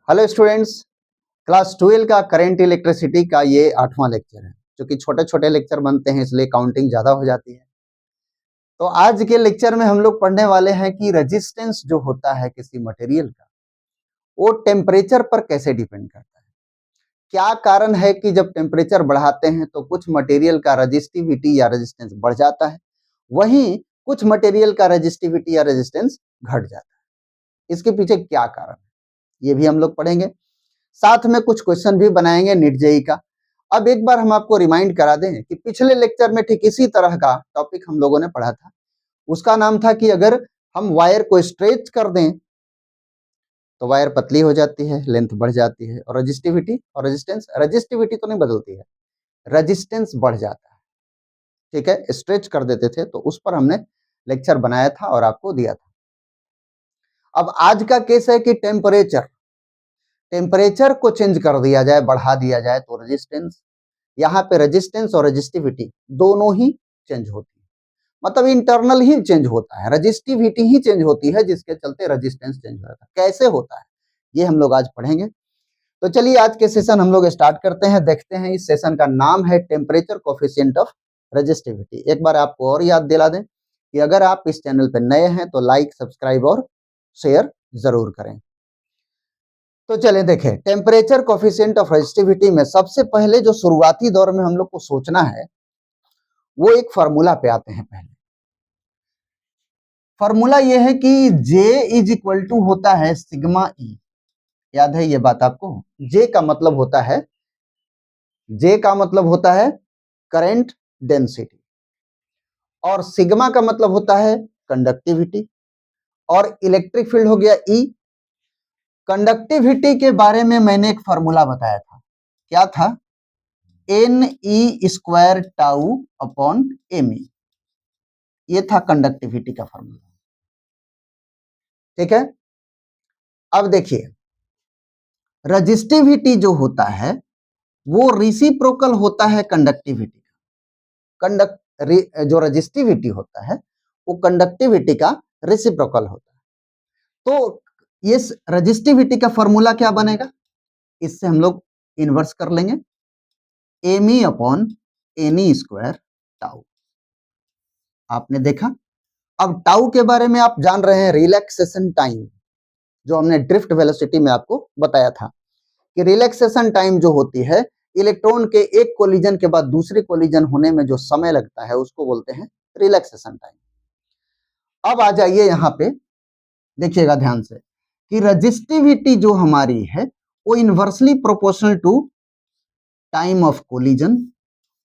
Hello students, class 12 का current electricity का ये 8वां लेक्चर है। क्योंकि छोटे छोटे लेक्चर बनते हैं इसलिए काउंटिंग ज्यादा हो जाती है। तो आज के लेक्चर में हम लोग पढ़ने वाले हैं कि रेजिस्टेंस जो होता है किसी मटेरियल का, वो टेम्परेचर पर कैसे डिपेंड करता है। क्या कारण है कि जब टेम्परेचर बढ़ाते हैं तो कुछ मटेरियल का रेजिस्टिविटी या रेजिस्टेंस बढ़ जाता है, वहीं कुछ मटेरियल का रेजिस्टिविटी या रेजिस्टेंस घट जाता है। इसके पीछे क्या कारण है ये भी हम लोग पढ़ेंगे। साथ में कुछ क्वेश्चन भी बनाएंगे नीट जेईई का। अब एक बार हम आपको रिमाइंड करा दें कि पिछले लेक्चर में ठीक इसी तरह का टॉपिक हम लोगों ने पढ़ा था। उसका नाम था कि अगर हम वायर को स्ट्रेच कर दें तो वायर पतली हो जाती है, लेंथ बढ़ जाती है, और रजिस्टिविटी और रजिस्टिविटी तो नहीं बदलती है, रजिस्टेंस बढ़ जाता है। ठीक है, स्ट्रेच कर देते थे तो उस पर हमने लेक्चर बनाया था और आपको दिया था। अब आज का केस है कि टेम्परेचर को चेंज कर दिया जाए, बढ़ा दिया जाए तो रेजिस्टेंस, यहाँ पे रेजिस्टेंस और रेजिस्टिविटी दोनों ही चेंज होती है। मतलब इंटरनल ही चेंज होता है, रेजिस्टिविटी ही चेंज होती है जिसके चलते रेजिस्टेंस चेंज होता है। कैसे होता है ये हम लोग आज पढ़ेंगे। तो चलिए आज के सेशन हम लोग स्टार्ट करते हैं। देखते हैं, इस सेशन का नाम है टेम्परेचर कोफिशिएंट ऑफ रेजिस्टिविटी। एक बार आपको और याद दिला दें कि अगर आप इस चैनल पर नए हैं तो लाइक, सब्सक्राइब और शेयर जरूर करें। तो चलें देखें, टेम्परेचर कोफिशिएंट ऑफ रेजिस्टिविटी में सबसे पहले जो शुरुआती दौर में हम लोग को सोचना है वो एक फार्मूला पे आते हैं। पहले फार्मूला ये है कि J इज इक्वल टू होता है सिग्मा E। याद है ये बात आपको? J का मतलब होता है करंट डेंसिटी, और सिग्मा का मतलब होता है कंडक्टिविटी, और इलेक्ट्रिक फील्ड हो गया E। कंडक्टिविटी के बारे में मैंने एक फार्मूला बताया था, क्या था? Ne² tau upon Me। ये था कंडक्टिविटी का फार्मूला। ठीक है, अब देखिए रजिस्टिविटी जो होता है वो रिसिप्रोकल होता है कंडक्टिविटी का। जो रजिस्टिविटी होता है वो कंडक्टिविटी का रिसिप्रोकल होता है। तो ये रजिस्टिविटी का फॉर्मूला क्या बनेगा? इससे हम लोग इन्वर्स कर लेंगे, Me अपॉन Ne² टाउ। आपने देखा। अब टाउ के बारे में आप जान रहे हैं, रिलैक्सेशन टाइम, जो हमने ड्रिफ्ट वेलोसिटी में आपको बताया था कि रिलैक्सेशन टाइम जो होती है इलेक्ट्रॉन के एक कोलिजन के बाद दूसरे कोलिजन होने में जो समय लगता है उसको बोलते हैं रिलैक्सेशन टाइम। अब आ जाइए यहाँ पे, देखिएगा ध्यान से कि रजिस्टिविटी जो हमारी है वो inversely proportional to time of collision,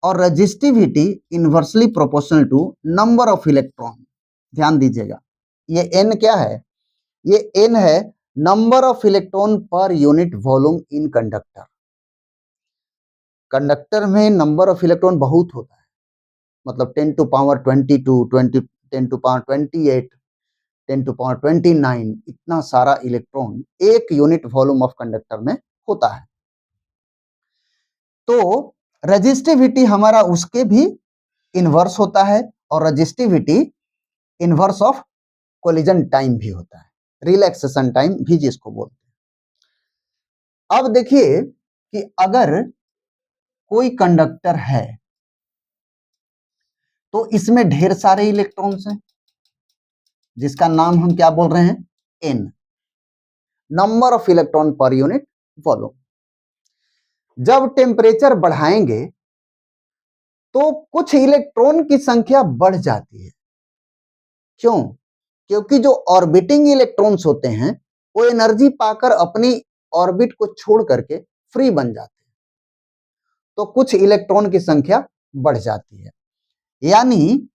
और resistivity inversely proportional to number of electron. ध्यान दीजिएगा, ये n क्या है? ये n है number of electron per unit volume in conductor. Conductor में नंबर ऑफ इलेक्ट्रॉन बहुत होता है, मतलब 10 to power 22, 10 to power 28, 10 to power 29, इतना सारा इलेक्ट्रॉन एक यूनिट वॉल्यूम ऑफ कंडक्टर में होता है। तो रेजिस्टिविटी हमारा उसके भी इनवर्स होता है, और resistivity inverse of collision time भी होता है, रिलैक्सेशन टाइम भी जिसको बोलते हैं। अब देखिए कि अगर कोई कंडक्टर है तो इसमें ढेर सारे इलेक्ट्रॉन्स हैं, जिसका नाम हम क्या बोल रहे हैं? n, number of electron per unit volume. जब टेम्परेचर बढ़ाएंगे तो कुछ इलेक्ट्रॉन की संख्या बढ़ जाती है। क्यों? क्योंकि जो ऑर्बिटिंग इलेक्ट्रॉन्स होते हैं वो एनर्जी पाकर अपनी ऑर्बिट को छोड़ करके फ्री बन जाते हैं, तो कुछ इलेक्ट्रॉन की संख्या बढ़ जाती है, यानी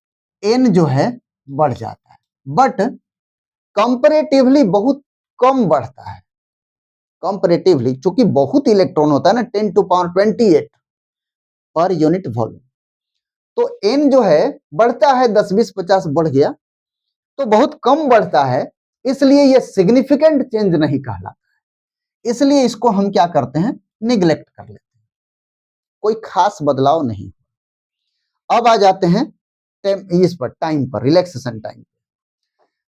n जो है बढ़ जाता है, बट कंपैरेटिवली बहुत कम बढ़ता है। कंपैरेटिवली चूंकि बहुत इलेक्ट्रॉन होता है ना, 10 टू पावर 28 पर यूनिट वॉल्यूम, तो n जो है बढ़ता है, 10, 20, 50 बढ़ गया तो बहुत कम बढ़ता है, इसलिए ये सिग्निफिकेंट चेंज नहीं कहलाता है। इसलिए इसको हम क्या करते हैं? निग्लेक्ट कर लेते हैं, कोई खास बदलाव नहीं। अब आ जाते हैं इस पर, टाइम पर, रिलैक्सेशन टाइम।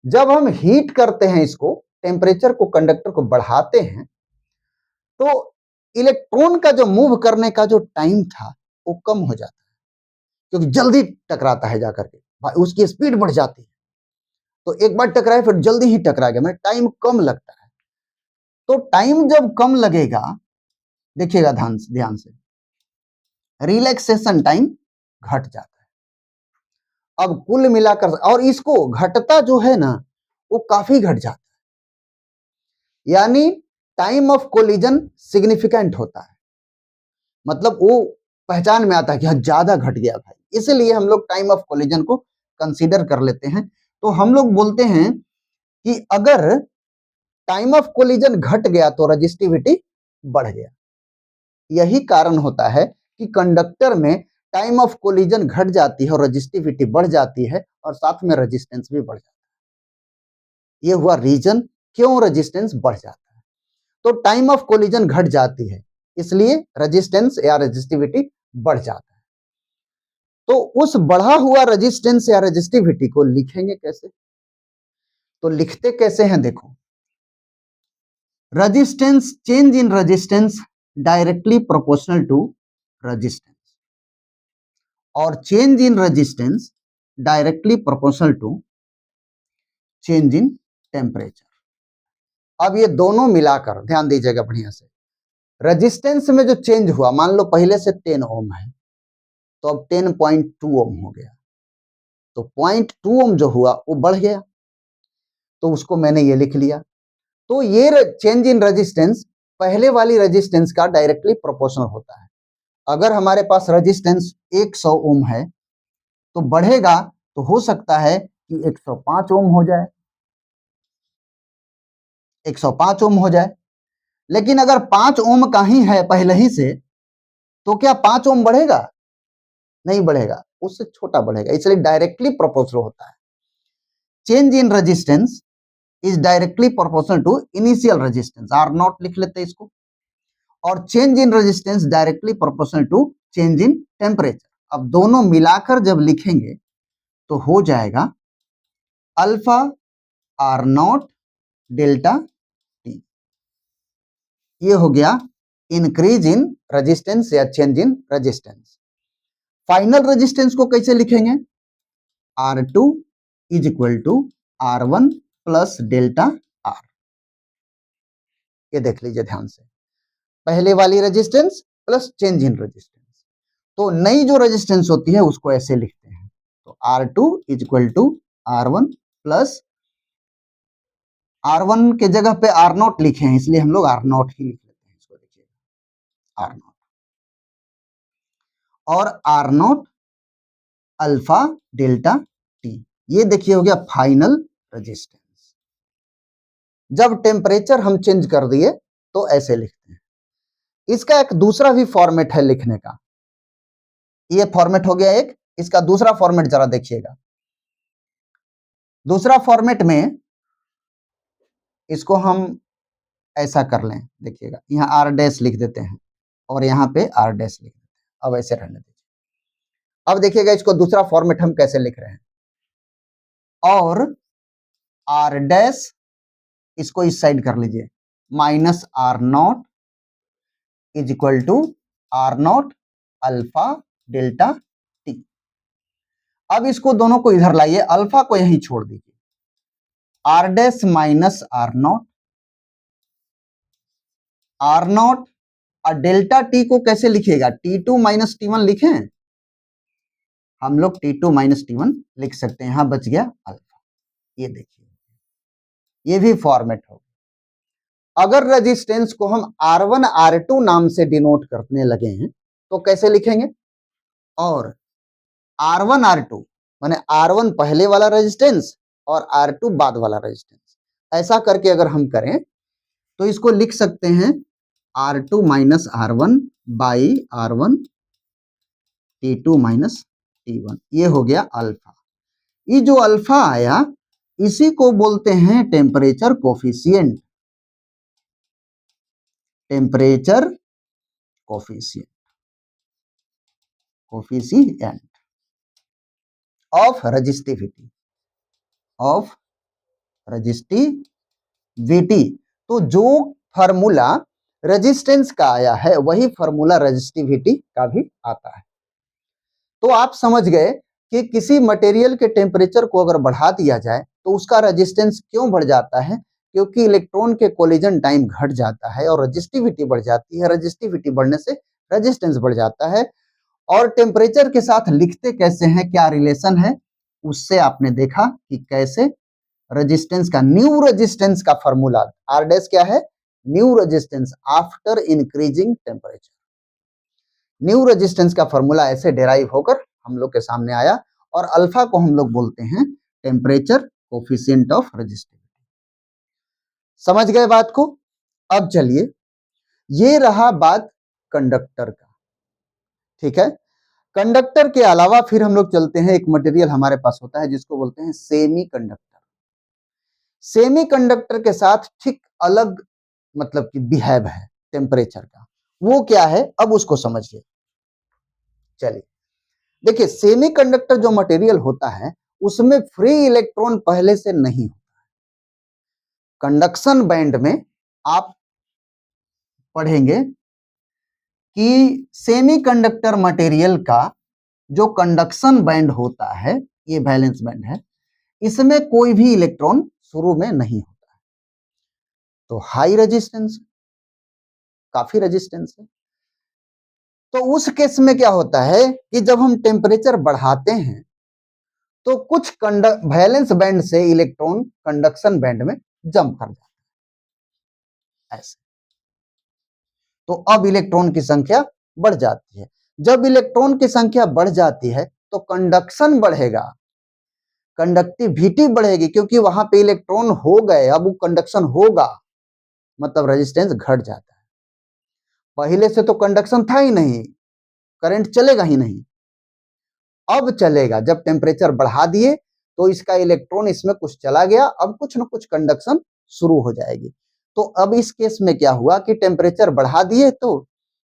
जब हम हीट करते हैं इसको, टेम्परेचर को, कंडक्टर को बढ़ाते हैं, तो इलेक्ट्रॉन का जो मूव करने का जो टाइम था वो कम हो जाता है, क्योंकि जल्दी टकराता है जाकर के, भाई उसकी स्पीड बढ़ जाती है। तो एक बार टकराए फिर जल्दी ही टकरा गया, मतलब टाइम कम लगता है। तो टाइम जब कम लगेगा, देखिएगा ध्यान से, रिलैक्सेशन टाइम घट जाता है। अब कुल मिलाकर, और इसको घटता जो है ना वो काफी घट जाता है, यानी टाइम ऑफ कोलिजन सिग्निफिकेंट होता है, मतलब वो पहचान में आता है कि हाँ ज्यादा घट गया भाई, इसलिए हम लोग टाइम ऑफ कोलिजन को कंसीडर कर लेते हैं। तो हम लोग बोलते हैं कि अगर टाइम ऑफ कोलिजन घट गया तो रजिस्टिविटी बढ़ गया। यही कारण होता है कि कंडक्टर में टाइम ऑफ कोलिजन घट जाती है और रजिस्टिविटी बढ़ जाती है, और साथ में रेजिस्टेंस भी बढ़ जाता है। ये हुआ रीजन क्यों रेजिस्टेंस बढ़ जाता है। तो टाइम ऑफ कोलिजन घट जाती है, इसलिए रेजिस्टेंस या रेजिस्टिविटी बढ़ जाता है। तो उस बढ़ा हुआ रेजिस्टेंस या रेजिस्टिविटी को लिखेंगे कैसे? तो लिखते कैसे हैं, देखो, resistance, change in resistance directly proportional to resistance, और change in resistance directly proportional to change in temperature. अब ये दोनों मिलाकर ध्यान दीजिएगा बढ़िया से, रेजिस्टेंस में जो चेंज हुआ, मान लो पहले से 10 ओम है तो अब 10.2 ओम हो गया, तो 0.2 ओम जो हुआ वो बढ़ गया, तो उसको मैंने ये लिख लिया। तो ये चेंज इन रेजिस्टेंस पहले वाली रेजिस्टेंस का डायरेक्टली प्रोपोर्शनल होता है। अगर हमारे पास रेजिस्टेंस 100 ओम है तो बढ़ेगा तो हो सकता है कि 105 ओम हो जाए, 105 ओम हो जाए। लेकिन अगर 5 ओम का ही है पहले ही से, तो क्या 5 ओम बढ़ेगा? नहीं बढ़ेगा, उससे छोटा बढ़ेगा, इसलिए डायरेक्टली प्रोपोर्शनल होता है। Change in resistance is directly proportional to initial resistance, R naught लिख लेते हैं इसको, और change in resistance directly proportional to change in temperature. अब दोनों मिलाकर जब लिखेंगे तो हो जाएगा alpha R naught delta T. ये हो गया इंक्रीज इन रेजिस्टेंस या change in resistance. Final resistance को कैसे लिखेंगे? R2 is equal to R1 plus delta R। ये देख लीजिए ध्यान से, पहले वाली resistance plus change in resistance. तो नई जो रेजिस्टेंस होती है उसको ऐसे लिखते हैं, तो R2 is equal to R1 plus, R1 के जगह पे R0 लिखे हैं इसलिए हम लोग R0 ही लिख लेते हैं, इसको देखिए R0, और R0 अल्फा डेल्टा टी। ये देखिए हो गया फाइनल रेजिस्टेंस। जब टेम्परेचर हम चेंज कर दिए तो ऐसे लिखते हैं। इसका एक दूसरा भी फॉर्मेट है लिखने का, ये फॉर्मेट हो गया एक, इसका दूसरा फॉर्मेट जरा देखिएगा। दूसरा फॉर्मेट में इसको हम ऐसा कर लें, देखिएगा यहाँ आर डैश लिख देते हैं और यहाँ पे आर डैश लिख देते हैं। अब ऐसे रहने दीजिए। अब देखिएगा इसको दूसरा फॉर्मेट हम कैसे लिख रहे हैं, और आर डैश इसको इस साइड कर लीजिए, minus R0 is equal to R0 alpha delta T. अब इसको दोनों को इधर लाइए, अल्फा को यहीं छोड़ दीजिए, are dash minus R0, R0 और डेल्टा टी को कैसे लिखिएगा? T2 माइनस T1 लिखें, हम लोग T2 माइनस T1 लिख सकते हैं, यहां बच गया अल्फा। ये देखिए ये भी फॉर्मेट हो। अगर रेजिस्टेंस को हम R1 R2 नाम से डिनोट करने लगे हैं तो कैसे लिखेंगे? और R1 R2 माने R1 पहले वाला रेजिस्टेंस और R2 बाद वाला रेजिस्टेंस, ऐसा करके अगर हम करें तो इसको लिख सकते हैं R2 minus R1 by R1 T2 minus T1। ये हो गया अल्फा। ये जो अल्फा आया इसी को बोलते हैं temperature coefficient, temperature coefficient, coefficient of resistivity, of resistivity. तो जो फार्मूला रेजिस्टेंस का आया है वही फॉर्मूला रेजिस्टिविटी का भी आता है। तो आप समझ गए कि किसी मटेरियल के टेम्परेचर को अगर बढ़ा दिया जाए तो उसका रेजिस्टेंस क्यों बढ़ जाता है, क्योंकि इलेक्ट्रॉन के कोलिजन टाइम घट जाता है और रेजिस्टिविटी बढ़ जाती है। रेजिस्टिविटी बढ़ने से रेजिस्टेंस बढ़ जाता है। और टेम्परेचर के साथ लिखते कैसे हैं, क्या रिलेशन है, उससे आपने देखा कि कैसे रेजिस्टेंस का, न्यू रेजिस्टेंस का फॉर्मूला आर डैश क्या है, new resistance after increasing temperature. New resistance का फॉर्मूला ऐसे डेराइव होकर हम लोग के सामने आया। और अल्फा को हम लोग बोलते हैं टेम्परेचर कोफिशिएंट ऑफ रेजिस्टिविटी। समझ गए बात को? अब चलिए, ये रहा बात कंडक्टर का, ठीक है। कंडक्टर के अलावा फिर हम लोग चलते हैं, एक मटेरियल हमारे पास होता है जिसको बोलते हैं सेमी कंडक्टर। सेमी कंडक्टर के साथ ठीक अलग मतलब कि बिहेव है टेम्परेचर का। वो क्या है, अब उसको समझिए। चलिए देखिए, सेमीकंडक्टर जो मटेरियल होता है उसमें फ्री इलेक्ट्रॉन पहले से नहीं होता है। कंडक्शन बैंड में आप पढ़ेंगे कि सेमीकंडक्टर मटेरियल का जो कंडक्शन बैंड होता है, ये वैलेंस बैंड है, इसमें कोई भी इलेक्ट्रॉन शुरू में नहीं होता है। तो हाई रेजिस्टेंस, काफी रेजिस्टेंस है। तो उस केस में क्या होता है कि जब हम टेम्परेचर बढ़ाते हैं तो कुछ वैलेंस बैंड से इलेक्ट्रॉन कंडक्शन बैंड में जंप कर जाता है ऐसे। तो अब इलेक्ट्रॉन की संख्या बढ़ जाती है। जब इलेक्ट्रॉन की संख्या बढ़ जाती है तो कंडक्शन बढ़ेगा, कंडक्टिविटी बढ़ेगी, क्योंकि वहां पे इलेक्ट्रॉन हो गए, अब वो कंडक्शन होगा, मतलब रेजिस्टेंस घट जाता है। पहले से तो कंडक्शन था ही नहीं, करंट चलेगा ही नहीं। अब चलेगा, जब टेम्परेचर बढ़ा दिए तो इसका इलेक्ट्रॉन इसमें कुछ चला गया, अब कुछ ना कुछ कंडक्शन शुरू हो जाएगी। तो अब इस केस में क्या हुआ कि टेम्परेचर बढ़ा दिए, तो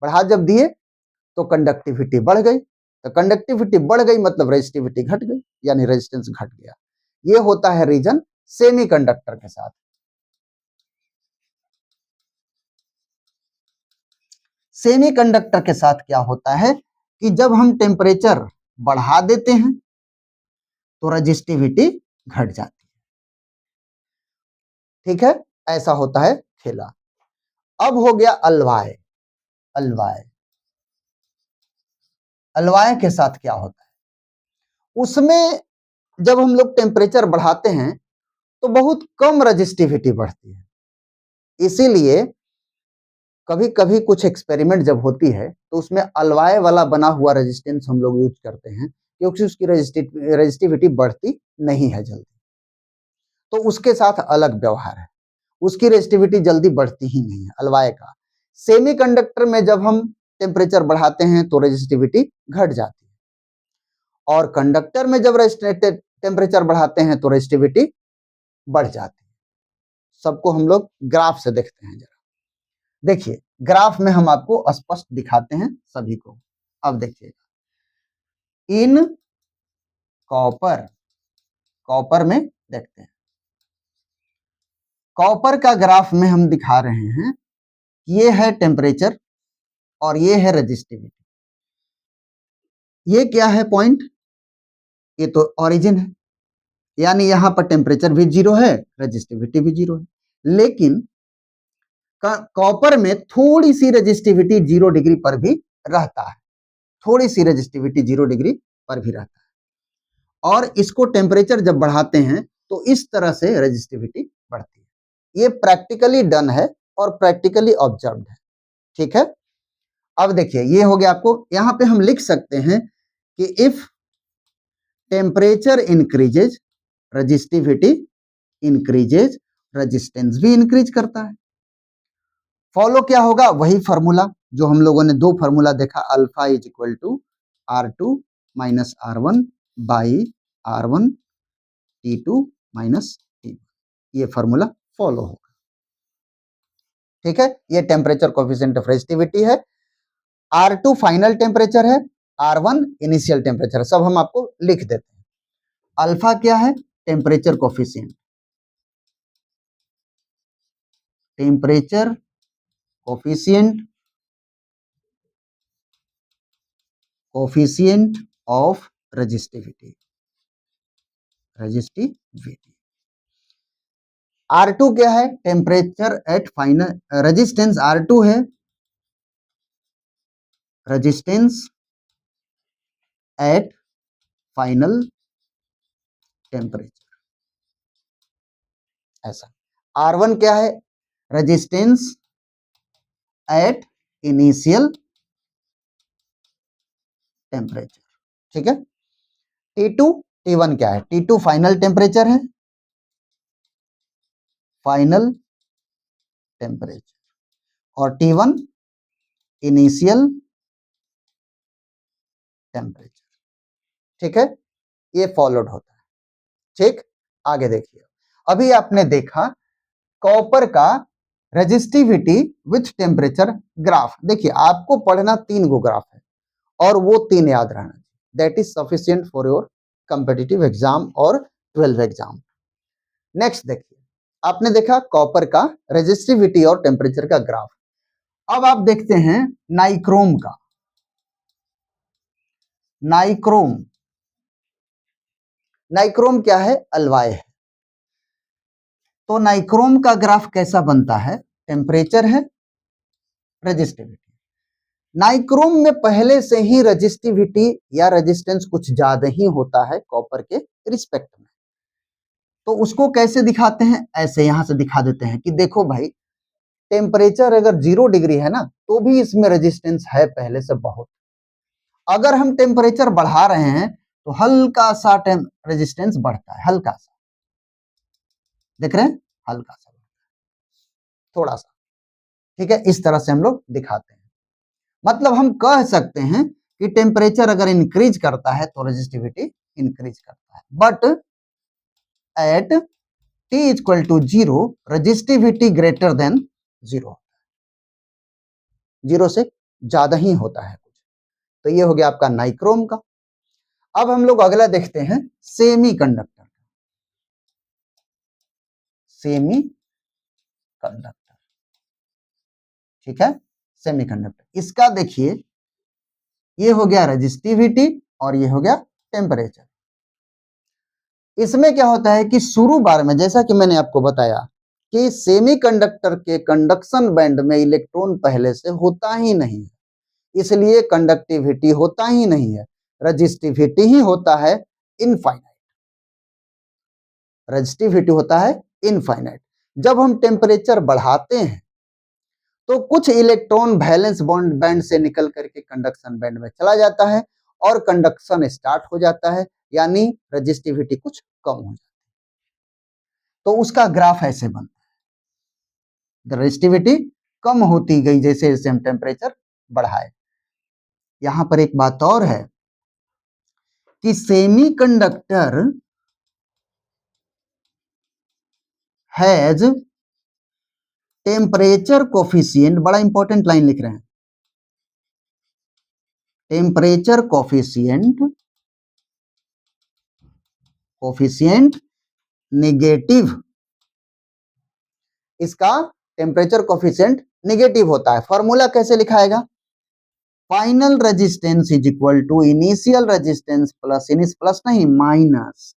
बढ़ा जब दिए तो कंडक्टिविटी बढ़ गई, तो कंडक्टिविटी बढ़ गई मतलब रेजिस्टिविटी घट गई, यानी रेजिस्टेंस घट गया। ये होता है रीजन सेमीकंडक्टर के साथ। सेमीकंडक्टर के साथ क्या होता है कि जब हम टेम्परेचर बढ़ा देते हैं तो रेजिस्टिविटी घट जाती है, ठीक है। ऐसा होता है खेला। अब हो गया अलवाय। अलवाय, अलवाय के साथ क्या होता है, उसमें जब हम लोग टेम्परेचर बढ़ाते हैं तो बहुत कम रेजिस्टिविटी बढ़ती है। इसीलिए कभी कभी कुछ एक्सपेरिमेंट जब होती है तो उसमें अलवाय वाला बना हुआ रेजिस्टेंस हम लोग यूज करते हैं, क्योंकि उसकी रेजिस्टिविटी बढ़ती नहीं है जल्दी। तो उसके साथ अलग व्यवहार है, उसकी रेजिस्टिविटी जल्दी बढ़ती ही नहीं है अलवाय का। सेमीकंडक्टर में जब हम टेम्परेचर बढ़ाते हैं तो रेजिस्टिविटी घट जाती है, और कंडक्टर में जब टेम्परेचर बढ़ाते हैं तो रेजिस्टिविटी बढ़ जाती है। सबको हम लोग ग्राफ से देखते हैं। जरा देखिए, ग्राफ में हम आपको स्पष्ट दिखाते हैं सभी को। अब देखिए, इन कॉपर, कॉपर में देखते हैं, कॉपर का ग्राफ में हम दिखा रहे हैं, ये है टेम्परेचर और ये है रेजिस्टिविटी। ये क्या है पॉइंट, ये तो ओरिजिन है, यानी यहां पर टेम्परेचर भी जीरो है, रेजिस्टिविटी भी जीरो है। लेकिन कॉपर में थोड़ी सी रेजिस्टिविटी 0 डिग्री पर भी रहता है, थोड़ी सी रेजिस्टिविटी 0 डिग्री पर भी रहता है। और इसको टेम्परेचर जब बढ़ाते हैं तो इस तरह से रेजिस्टिविटी बढ़ती है। ये प्रैक्टिकली डन है और प्रैक्टिकली ऑब्जर्व्ड है, ठीक है। अब देखिए, ये हो गया आपको, यहां पे हम लिख सकते हैं कि if temperature increases resistivity increases, resistance भी इंक्रीज करता है। फॉलो क्या होगा, वही फॉर्मूला जो हम लोगों ने दो फॉर्मूला देखा, alpha is equal to R2 minus R1 by R1 T2 minus T1, ये फॉर्मूला फॉलो होगा, ठीक है। ये टेम्परेचर कोफिशिएंट ऑफ रेजिस्टिविटी है, R2 फाइनल टेम्परेचर है, R1 इनिशियल टेम्परेचर, सब हम आपको लिख देते हैं। अल्फा क्या है, temperature coefficient, temperature coefficient of resistivity. R2 क्या है? Temperature at final, resistance R2 है, रेजिस्टेंस एट फाइनल टेम्परेचर, ऐसा। R1 क्या है? रेजिस्टेंस एट इनिशियल टेम्परेचर, ठीक है। T2 T1 क्या है? T2 फाइनल टेम्परेचर है, फाइनल टेम्परेचर, और T1 इनिशियल टेम्परेचर, ठीक है। ये फॉलोड होता है, ठीक। आगे देखिए, अभी आपने देखा कॉपर का रेजिस्टिविटी विथ टेम्परेचर ग्राफ। देखिए आपको पढ़ना 3 गो ग्राफ है और वो 3 याद रहना, that is sufficient for your competitive exam और 12 एग्जाम। नेक्स्ट देखिए, आपने देखा कॉपर का रेजिस्टिविटी और टेम्परेचर का ग्राफ। अब आप देखते हैं नाइक्रोम का। नाइक्रोम क्या है? अलवाय है। तो नाइक्रोम का ग्राफ कैसा बनता है? टेम्परेचर है, रेजिस्टिविटी। नाइक्रोम में पहले से ही रेजिस्टिविटी या रेजिस्टेंस कुछ ज्यादा ही होता है कॉपर के रिस्पेक्ट में। तो उसको कैसे दिखाते हैं? ऐसे यहां से दिखा देते हैं कि देखो भाई, टेम्परेचर अगर 0 डिग्री है ना, तो भी इसमें रेजिस्टेंस है पहले से बहुत। अगर हम टेम्परेचर बढ़ा रहे हैं तो हल्का सा रेजिस्टेंस बढ़ता है, हल्का सा, देख रहे हैं, हल्का सा, थोड़ा सा, ठीक है। इस तरह से हम लोग दिखाते हैं। मतलब हम कह सकते हैं कि टेम्परेचर अगर इंक्रीज करता है तो रेजिस्टिविटी इंक्रीज करता है, but at T equal to 0 resistivity greater than 0, 0 से ज्यादा ही होता है कुछ। तो ये हो गया आपका नाइक्रोम का। अब हम लोग अगला देखते हैं सेमीकंडक्टर। ठीक है, सेमीकंडक्टर। इसका देखिए, ये हो गया रेजिस्टिविटी और ये हो गया टेम्परेचर। इसमें क्या होता है कि शुरू बार में, जैसा कि मैंने आपको बताया कि सेमीकंडक्टर के कंडक्शन बैंड में इलेक्ट्रॉन पहले से होता ही नहीं है, इसलिए कंडक्टिविटी होता ही नहीं है, रेजिस्टिविटी ही होता है इनफाइनाइट। रेजिस्टिविटी होता है इनफाइनाइट। जब हम टेम्परेचर बढ़ाते हैं तो कुछ इलेक्ट्रॉन वैलेंस बॉन्ड बैंड से निकल करके कंडक्शन बैंड में चला जाता है और कंडक्शन स्टार्ट हो जाता है, यानी रेजिस्टिविटी कुछ कम हो जाती है। तो उसका ग्राफ ऐसे बनता है, रेजिस्टिविटी कम होती गई जैसे जैसे हम टेम्परेचर बढ़ाए। यहां पर एक बात और है कि सेमीकंडक्टर हैज टेम्परेचर कोफिशिएंट, बड़ा इंपॉर्टेंट लाइन लिख रहे हैं, टेम्परेचर कोफिशिएंट नेगेटिव। इसका टेम्परेचर कोफिशिएंट नेगेटिव होता है। फॉर्मूला कैसे लिखाएगा? Final resistance is equal to initial resistance plus, इनिस प्लस नहीं माइनस,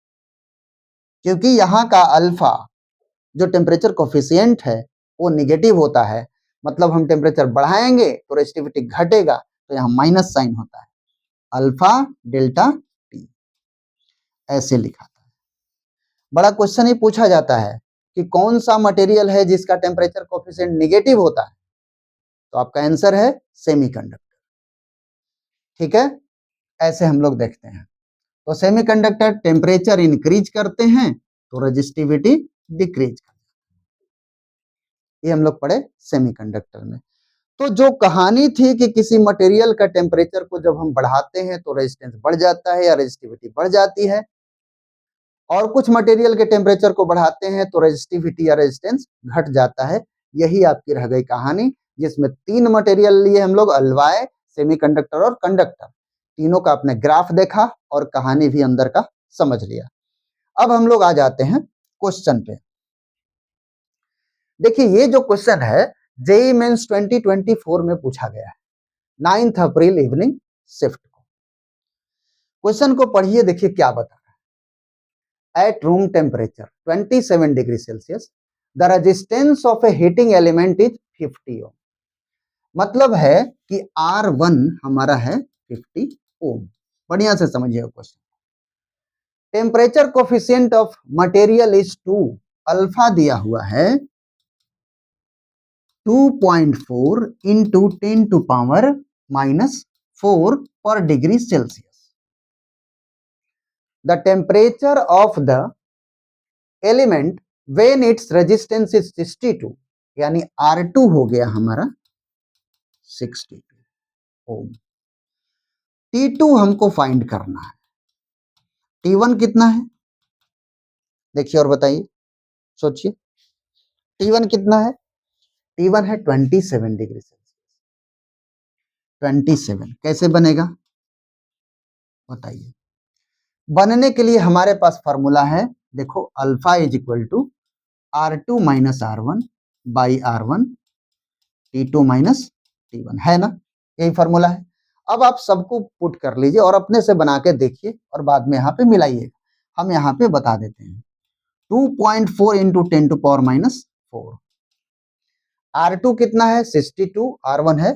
क्योंकि यहां का अल्फा जो टेम्परेचर कोफिशिएंट है वो नेगेटिव होता है, मतलब हम टेम्परेचर बढ़ाएंगे तो रेजिस्टिविटी घटेगा, तो यहाँ माइनस साइन होता है, अल्फा डेल्टा टी, ऐसे लिखा था। बड़ा क्वेश्चन ही पूछा जाता है कि कौन सा मटेरियल है जिसका टेम्परेचर कोफिशिएंट नेगेटिव होता है, तो आपका आंसर है सेमीकंडक्टर। ठीक है, ऐसे हम लोग देखते हैं। तो सेमीकंडक्टर टेम्परेचर इंक्रीज करते हैं तो रेजिस्टिविटी डिक्रीज करते हैं, ये हम लोग पढ़े सेमीकंडक्टर में। तो जो कहानी थी कि किसी मटेरियल का टेम्परेचर को जब हम बढ़ाते हैं तो रेजिस्टेंस बढ़ जाता है या रेजिस्टिविटी बढ़ जाती है, और कुछ मटेरियल के टेम्परेचर को बढ़ाते हैं तो रेजिस्टिविटी या रेजिस्टेंस घट जाता है। यही आपकी रह गई कहानी, जिसमें 3 मटेरियल लिए हम लोग, अलवाय, सेमीकंडक्टर और कंडक्टर। तीनों का आपने ग्राफ देखा और कहानी भी अंदर का समझ लिया। अब हम लोग आ जाते हैं क्वेश्चन पे। देखिए ये जो क्वेश्चन है जेईई मेंस 2024 में पूछा गया है 9 अप्रैल इवनिंग शिफ्ट को। क्वेश्चन को पढ़िए, देखिए क्या बता रहा है। At room temperature 27 degree Celsius the resistance of A heating element is 50 ओम। मतलब है कि R1 हमारा है 50 ओम। बढ़िया से समझिए question. Temperature coefficient of material is 2, alpha दिया हुआ है 2.4 into 10 to power -4 per degree Celsius. The temperature of the element when its resistance is 62, यानी R2 हो गया हमारा 62 ओम। T2 हमको फाइंड करना है। T1 कितना है देखिए और बताइए, सोचिए। T1 कितना है? T1 है 27 डिग्री सेल्सियस। 27 कैसे बनेगा बताइए। बनने के लिए हमारे पास फॉर्मूला है, देखो alpha is equal to R2 minus R1 by R1 T2 minus T1, है ना? यही फॉर्मूला है। अब आप सबको पुट कर लीजिए और अपने से बना के देखिए और बाद में यहाँ पे मिलाइए। हम यहाँ पे बता देते हैं 2.4 इंटू 10 टू पावर -4। R2 कितना है 62, R1 है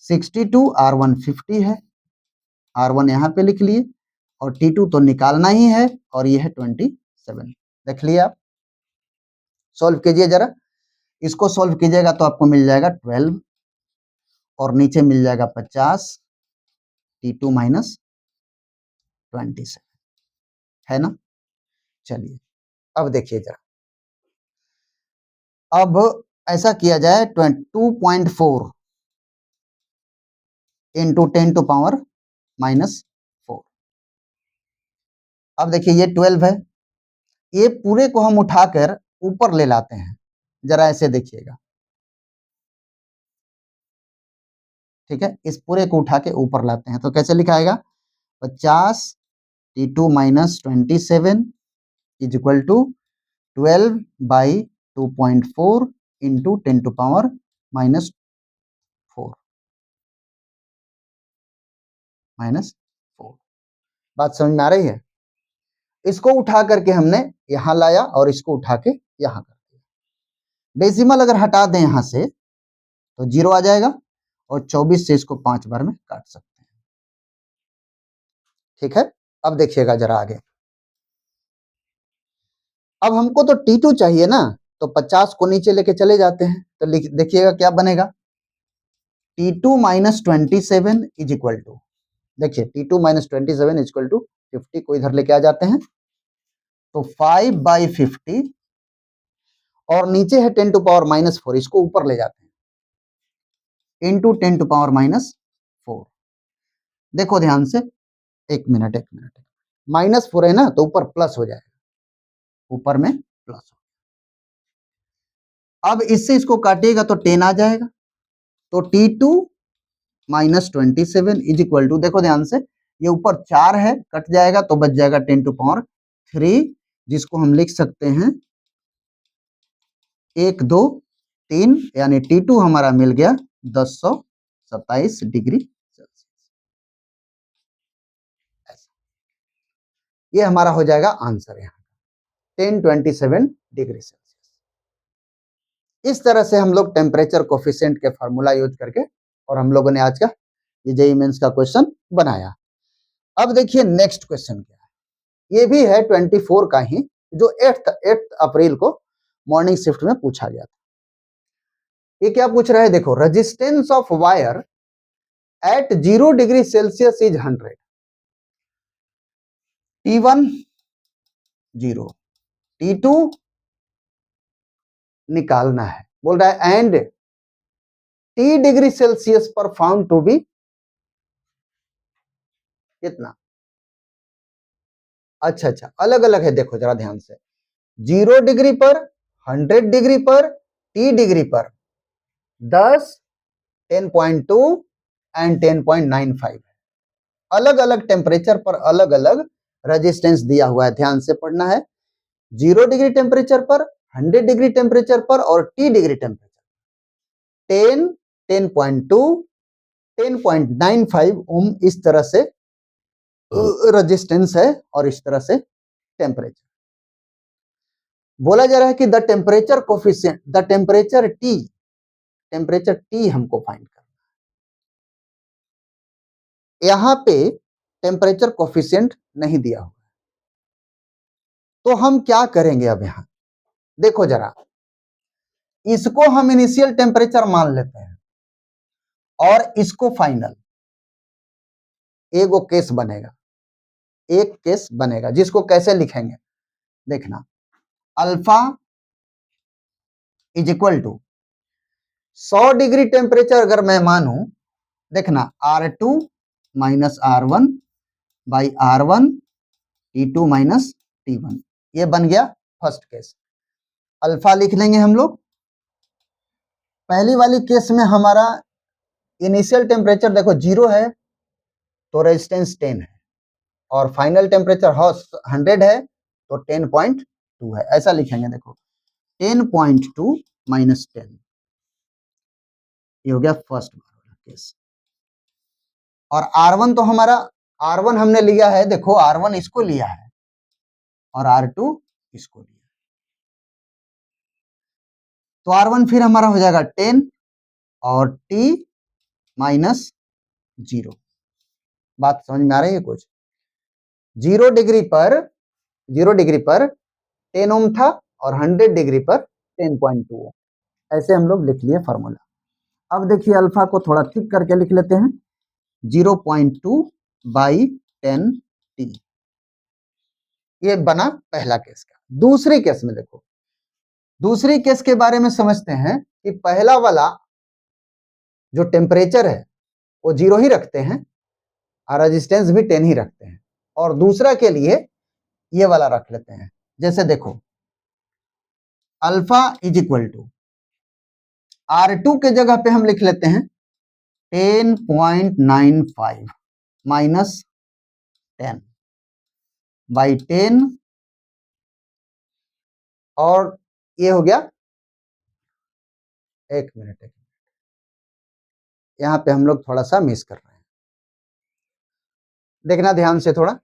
62, R1 50 है, R1 यहाँ पे लिख लिए और T2 तो निकालना ही है और ये है 27। देख लिया आप, सॉल्व कीजिए जरा। इसको सॉल्व कीजिएगा तो आपको मिल जाएगा 12 और नीचे मिल जाएगा 50, T2 माइनस 27, है ना? चलिए अब देखिए जरा। अब ऐसा किया जाए 2.4 इंटू 10 टू पावर -4। अब देखिए ये 12 है, ये पूरे को हम उठाकर ऊपर ले लाते हैं। जरा ऐसे देखिएगा, ठीक है? इस पूरे को उठा के ऊपर लाते हैं तो कैसे लिखाएगा 50 T2 minus 27 is equal to 12 by 2.4 into 10 to power -4 -4। बात समझ में आ रही है? इसको उठा करके हमने यहां लाया और इसको उठा के यहां कर दिया। डेसिमल अगर हटा दें यहां से तो 0 आ जाएगा और 24 से इसको 5 बार में काट सकते हैं। ठीक है, अब देखिएगा जरा आगे। अब हमको तो T2 चाहिए ना, तो 50 को नीचे लेके चले जाते हैं तो देखिएगा क्या बनेगा T2 minus 27 is equal to, देखिए T2 minus 27 is equal to 50 को इधर लेके आ जाते हैं तो 5/50 और नीचे है 10 टू पावर -4, इसको ऊपर ले जाते हैं इंटू 10 टू पावर -4। देखो ध्यान से, एक मिनट -4 है ना तो ऊपर प्लस हो जाएगा, ऊपर में प्लस हो। अब इससे इसको काटिएगा तो 10 आ जाएगा तो T2 minus 27 is equal to, देखो ध्यान से, ये ऊपर 4 है कट जाएगा तो बच जाएगा 10 टू पावर 3, जिसको हम लिख सकते हैं 1 2 3, यानी T2 हमारा मिल गया 1027 डिग्री सेल्सियस। ये हमारा हो जाएगा आंसर यहाँ 1027 डिग्री सेल्सियस। इस तरह से हम लोग टेम्परेचर कोफिशिएंट के फार्मूला यूज करके और हम लोगों ने आज का ये जेईई मेंस का क्वेश्चन बनाया। अब देखिए नेक्स्ट क्वेश्चन क्या है, ये भी है 24 का ही, जो 8 अप्रैल को मॉर्निंग शिफ्ट में पूछा गया था। ये क्या पूछ रहा है, देखो resistance of wire eight 0 degree Celsius is 100। T1 0, T2 निकालना है, बोल रहा है एंड T डिग्री सेल्सियस पर फाउंड टू बी कितना। अच्छा अलग अलग है, देखो जरा ध्यान से, 0 डिग्री पर, 100 डिग्री पर, T डिग्री पर 10, 10.2 एंड 10.95 अलग अलग टेम्परेचर पर अलग अलग रेजिस्टेंस दिया हुआ है। ध्यान से पढ़ना है, 0 डिग्री टेम्परेचर पर, 100 डिग्री टेम्परेचर पर और T डिग्री टेम्परेचर। 10, 10.2, 10.95 ओम इस तरह से रेजिस्टेंस है और इस तरह से टेम्परेचर। बोला जा रहा है कि the temperature coefficient, the temperature T हमको फाइंड करना है। यहां पे टेम्परेचर कोफिशिएंट नहीं दिया हुआ, तो हम क्या करेंगे अब यहां देखो जरा, इसको हम इनिशियल टेम्परेचर मान लेते हैं और इसको फाइनल। एक केस बनेगा जिसको कैसे लिखेंगे देखना, alpha is equal to 100 degree temperature अगर मैं मानूं, देखना R2 minus R1 by R1 T2 minus T1, ये बन गया फर्स्ट केस। अल्फा लिख लेंगे हम लोग। पहली वाली केस में हमारा इनिशियल टेम्परेचर देखो 0 है तो रेजिस्टेंस 10 है, और फाइनल टेम्परेचर 100 है तो 10.2 है, ऐसा लिखेंगे। देखो 10.2 माइनस 10, ये हो गया फर्स्ट केस। और R1 तो हमारा, R1 हमने लिया है, देखो R1 इसको लिया है और R2 इसको लिया, तो R1 फिर हमारा हो जाएगा 10 और T माइनस 0। बात समझ में आ रही है कुछ? 0 डिग्री पर 10 ओम था और 100 डिग्री पर 10.2 ओम, ऐसे हम लोग लिख लिए फॉर्मूला। अब देखिए अल्फा को थोड़ा ठीक करके लिख लेते हैं, 0.2 बाई 10T, ये बना पहला केस का। दूसरी केस में देखो, दूसरी केस के बारे में समझते हैं कि पहला वाला जो टेम्परेचर है वो 0 ही रखते हैं और रेजिस्टेंस भी 10 ही रखते हैं, और दूसरा के लिए ये वाला रख लेते हैं। जैसे देखो alpha is equal to R2 के जगह पे हम लिख लेते हैं 10.95 माइनस 10 बाई 10, और ये हो गया, एक मिनट यहां पे हम लोग थोड़ा सा मिस कर रहे हैं, देखना ध्यान से थोड़ा।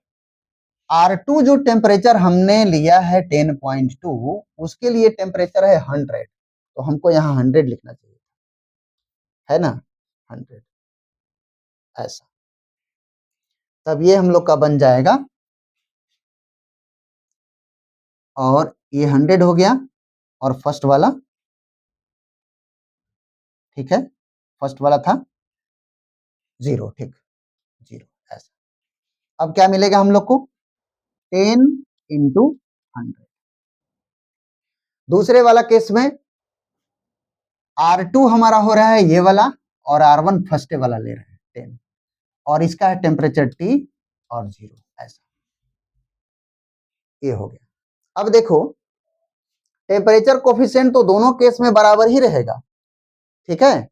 R2 जो टेम्परेचर हमने लिया है 10.2, उसके लिए टेम्परेचर है 100, तो हमको यहाँ 100 लिखना चाहिए, है ना, 100 ऐसा। तब ये हम लोग का बन जाएगा, और ये 100 हो गया, और फर्स्ट वाला, ठीक है, फर्स्ट वाला था 0, ठीक 0 ऐसा। अब क्या मिलेगा हम लोग को, 10 इंटू 100। दूसरे वाला केस में R2 हमारा हो रहा है ये वाला, और R1 फर्स्ट वाला ले रहे हैं 10, और इसका है टेम्परेचर T और 0 ऐसा, ये हो गया। अब देखो टेम्परेचर कोफिशिएंट तो दोनों केस में बराबर ही रहेगा, ठीक है,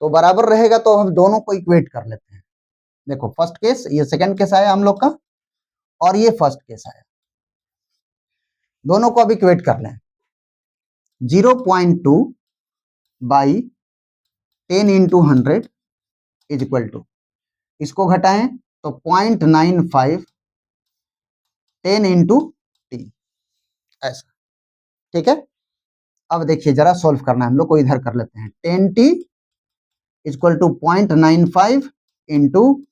तो बराबर रहेगा तो हम दोनों को इक्वेट कर लेते हैं। देखो फर्स्ट केस, ये सेकंड केस आया हम लोग का, और ये फर्स्ट केस आया, दोनों को अब इक्वेट कर लें। 0.2 by 10 into 100 is equal to, इसको घटाएं तो 0.95 10 इंटू टी ऐसा, ठीक है। अब देखिए जरा सॉल्व करना है हम लोग को, इधर कर लेते हैं। 10T equal to 0.95 into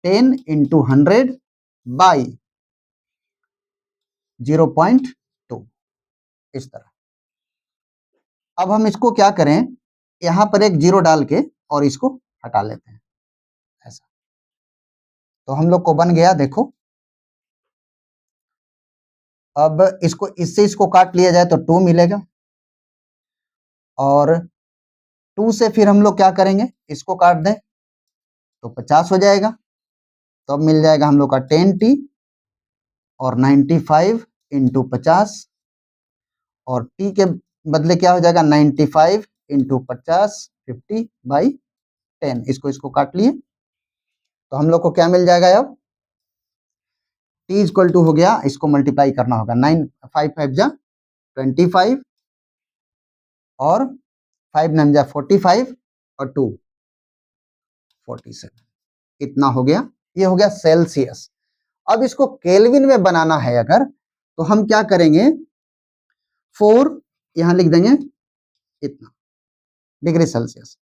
10 into 100 by 0.2, इस तरह। अब हम इसको क्या करें, यहां पर एक 0 डाल के और इसको हटा लेते हैं ऐसा, तो हम लोग को बन गया, देखो अब इसको इससे इसको काट लिया जाए तो 2 मिलेगा, और 2 से फिर हम लोग क्या करेंगे, इसको काट दें तो 50 हो जाएगा, तो अब मिल जाएगा हम लोग का 10T और 95 इंटू 50, और T के बदले क्या हो जाएगा 95 इंटू 50, 50 बाई 10, इसको काट लिए तो हम लोग को क्या मिल जाएगा, अब T इक्वल टू हो गया, इसको मल्टीप्लाई करना होगा, 9 5 5 जा 25 और 5 9 जा 45 और 2 47, इतना हो गया। ये हो गया सेल्सियस। अब इसको केल्विन में बनाना है अगर, तो हम क्या करेंगे, 4 यहां लिख देंगे इतना डिग्री सेल्सियस।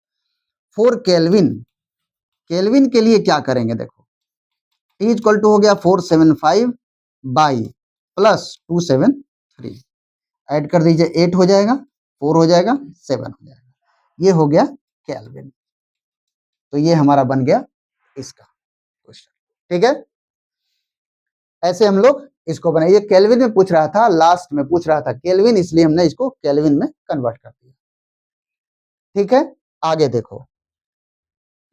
4 केल्विन, केल्विन के लिए क्या करेंगे, देखो T इक्वल टू हो गया 475 बाई प्लस 273, ऐड कर दीजिए 8 हो जाएगा, 4 हो जाएगा, 7 हो जाएगा, ये हो गया केल्विन। तो ये हमारा बन गया इसका क्वेश्चन, ठीक है। ऐसे हम लोग इसको बनाइए। ये केल्विन में पूछ रहा था, लास्ट में पूछ रहा था केल्विन, इसलिए हमने इसको केल्विन में कन्वर्ट कर दिया, ठीक है। आगे देखो,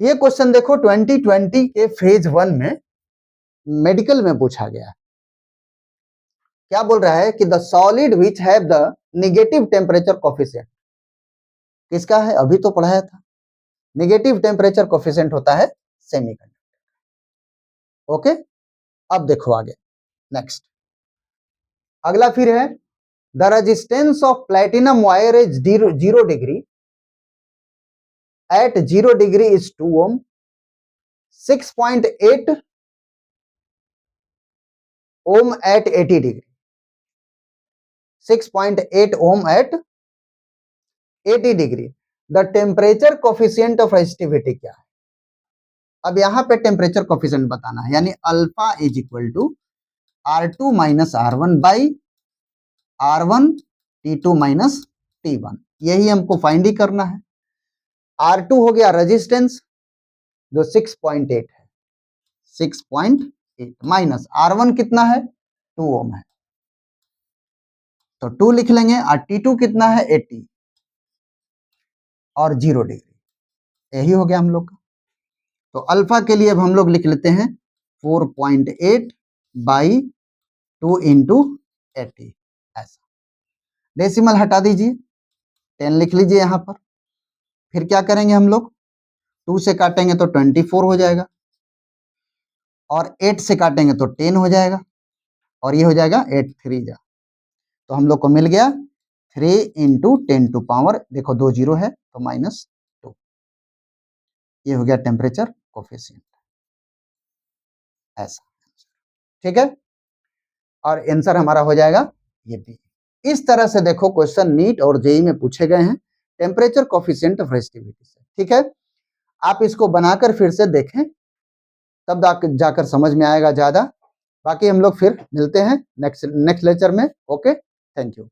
ये क्वेश्चन देखो 2020 के फेज 1 में मेडिकल में पूछा गया। क्या बोल रहा है कि the solid which have the negative temperature coefficient, किसका है, अभी तो पढ़ाया था। नेगेटिव टेम्परेचर कोफिशिएंट होता है सेमीकंडक्टर। ओके, अब देखो आगे नेक्स्ट, अगला फिर है the resistance of platinum wire is 0 degree at 0 degree is 2 ohm, 6.8 ohm at 80 degree, 6.8 ohm at 80 degree. The temperature coefficient of resistivity क्या है। अब यहां पे टेम्परेचर कोफिशिएंट बताना है, यानी alpha is equal to R2 minus R1 by R1 T2 minus T1, यही हमको फाइंड ही करना है। R2 हो गया रेजिस्टेंस जो 6.8 है, 6.8 माइनस R1 कितना है, 2 ओम है, तो 2 लिख लेंगे, और T2 कितना है, 80 और 0 डिग्री, यही हो गया हम लोग का। तो अल्फा के लिए अब हम लोग लिख लेते हैं 4.8 बाई 2 इंटू 80, ऐसा। डेसिमल हटा दीजिए, 10 लिख लीजिए यहां पर। फिर क्या करेंगे हम लोग, 2 से काटेंगे तो 24 हो जाएगा, और 8 से काटेंगे तो 10 हो जाएगा, और ये हो जाएगा 8 3 जा, तो हम लोग को मिल गया 3 इंटू 10 टू पावर, देखो 2 जीरो है तो -2, ये हो गया टेम्परेचर कोफिशिएंट, ऐसा, ठीक है। और आंसर हमारा हो जाएगा ये बी। इस तरह से देखो क्वेश्चन नीट और जेई में पूछे गए हैं टेम्परेचर कोफिशिएंट ऑफ रेजिस्टिविटी से, ठीक है। आप इसको बनाकर फिर से देखें, तब जाकर समझ में आएगा ज्यादा। बाकी हम लोग फिर मिलते हैं नेक्स्ट लेक्चर में। Okay, thank you.